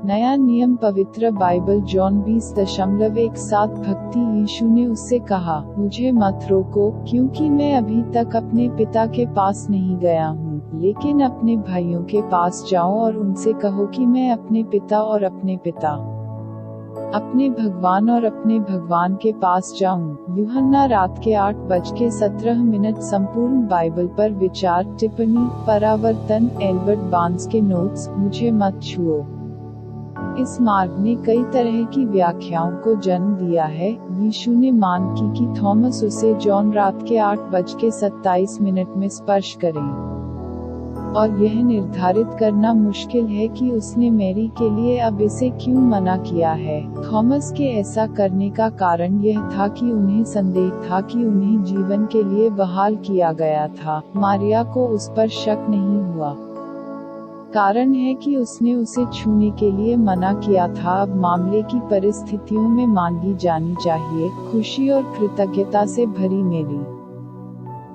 नया नियम पवित्र बाइबल जॉन 20:17 भक्ति यीशु ने उससे कहा, मुझे मत रोको, क्योंकि मैं अभी तक अपने पिता के पास नहीं गया हूँ, लेकिन अपने भाइयों के पास जाओ और उनसे कहो कि मैं अपने पिता और अपने भगवान के पास जाऊं। यूहन्ना रात के 8:17 संपूर्ण बाइबल पर विचार टिप्पणी परावर्तन एल्बर्ट बार्न्स के नोट्स। मुझे मत छुओ। इस मार्ग ने कई तरह की व्याख्याओं को जन्म दिया है। यीशु ने मांग की कि थॉमस उसे जॉन रात के 8:27 में स्पर्श करें, और यह निर्धारित करना मुश्किल है कि उसने मैरी के लिए अब इसे क्यों मना किया है। थॉमस के ऐसा करने का कारण यह था कि उन्हें संदेह था कि उन्हें जीवन के लिए बहाल किया गया था। मारिया को उस पर शक नहीं हुआ। कारण है कि उसने उसे छूने के लिए मना किया था। अब मामले की परिस्थितियों में मांगी जानी चाहिए खुशी और कृतज्ञता से भरी मैरी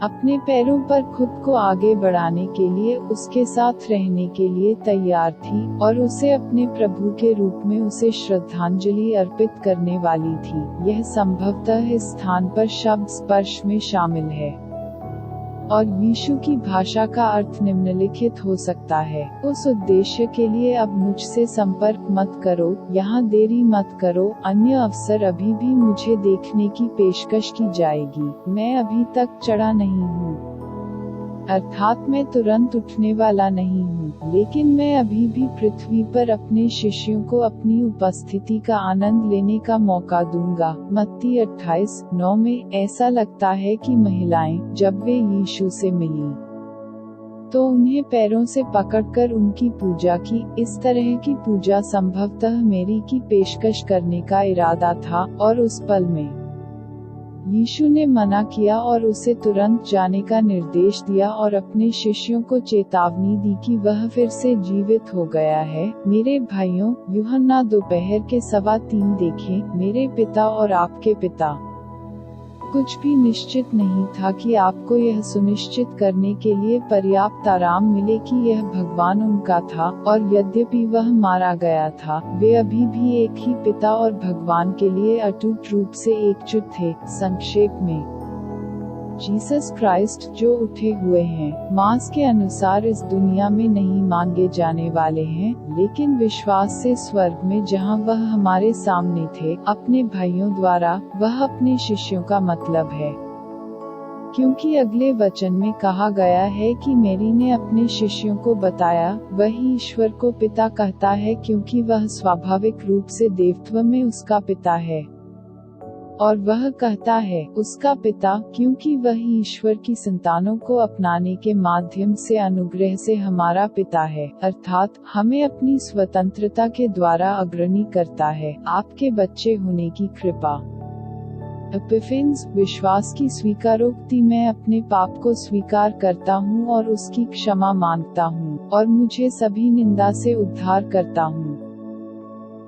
अपने पैरों पर खुद को आगे बढ़ाने के लिए उसके साथ रहने के लिए तैयार थी, और उसे अपने प्रभु के रूप में उसे श्रद्धांजलि अर्पित करने वाली थी। यह संभवतः इस स्थान पर शब्द स्पर्श में शामिल है, और यीशु की भाषा का अर्थ निम्नलिखित हो सकता है, उस उद्देश्य के लिए अब मुझसे संपर्क मत करो, यहाँ देरी मत करो, अन्य अवसर अभी भी मुझे देखने की पेशकश की जाएगी, मैं अभी तक चढ़ा नहीं हूँ, अर्थात मैं तुरंत उठने वाला नहीं हूँ, लेकिन मैं अभी भी पृथ्वी पर अपने शिष्यों को अपनी उपस्थिति का आनंद लेने का मौका दूंगा। मत्ती 28:9 में ऐसा लगता है कि महिलाएं, जब वे यीशु से मिली तो उन्हें पैरों से पकड़कर उनकी पूजा की। इस तरह की पूजा संभवतः मैरी की पेशकश करने का इरादा था, और उस पल में यीशु ने मना किया और उसे तुरंत जाने का निर्देश दिया और अपने शिष्यों को चेतावनी दी कि वह फिर से जीवित हो गया है। मेरे भाइयों, यूहन्ना दोपहर के 3:15 देखें, मेरे पिता और आपके पिता। कुछ भी निश्चित नहीं था कि आपको यह सुनिश्चित करने के लिए पर्याप्त आराम मिले कि यह भगवान उनका था, और यद्यपि वह मारा गया था, वे अभी भी एक ही पिता और भगवान के लिए अटूट रूप से एकजुट थे। संक्षेप में, जीसस क्राइस्ट जो उठे हुए हैं, मांस के अनुसार इस दुनिया में नहीं मांगे जाने वाले हैं, लेकिन विश्वास से स्वर्ग में जहां वह हमारे सामने थे, अपने भाइयों द्वारा, वह अपने शिष्यों का मतलब है। क्योंकि अगले वचन में कहा गया है कि मैरी ने अपने शिष्यों को बताया, वही ईश्वर को पिता कहता है क्योंकि वह स्वाभाविक रूप से देवत्व में उसका पिता है, और वह कहता है उसका पिता, क्योंकि वह ईश्वर की संतानों को अपनाने के माध्यम से अनुग्रह से हमारा पिता है, अर्थात हमें अपनी स्वतंत्रता के द्वारा अग्रणी करता है, आपके बच्चे होने की कृपा। एपिफेन्स, विश्वास की स्वीकारोक्ति। मैं अपने पाप को स्वीकार करता हूँ और उसकी क्षमा मांगता हूँ, और मुझे सभी निंदा से उद्धार करता हूँ।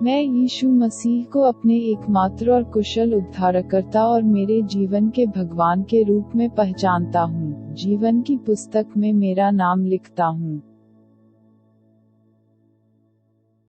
मैं यीशु मसीह को अपने एकमात्र और कुशल उद्धारकर्ता और मेरे जीवन के भगवान के रूप में पहचानता हूँ। जीवन की पुस्तक में मेरा नाम लिखता हूँ।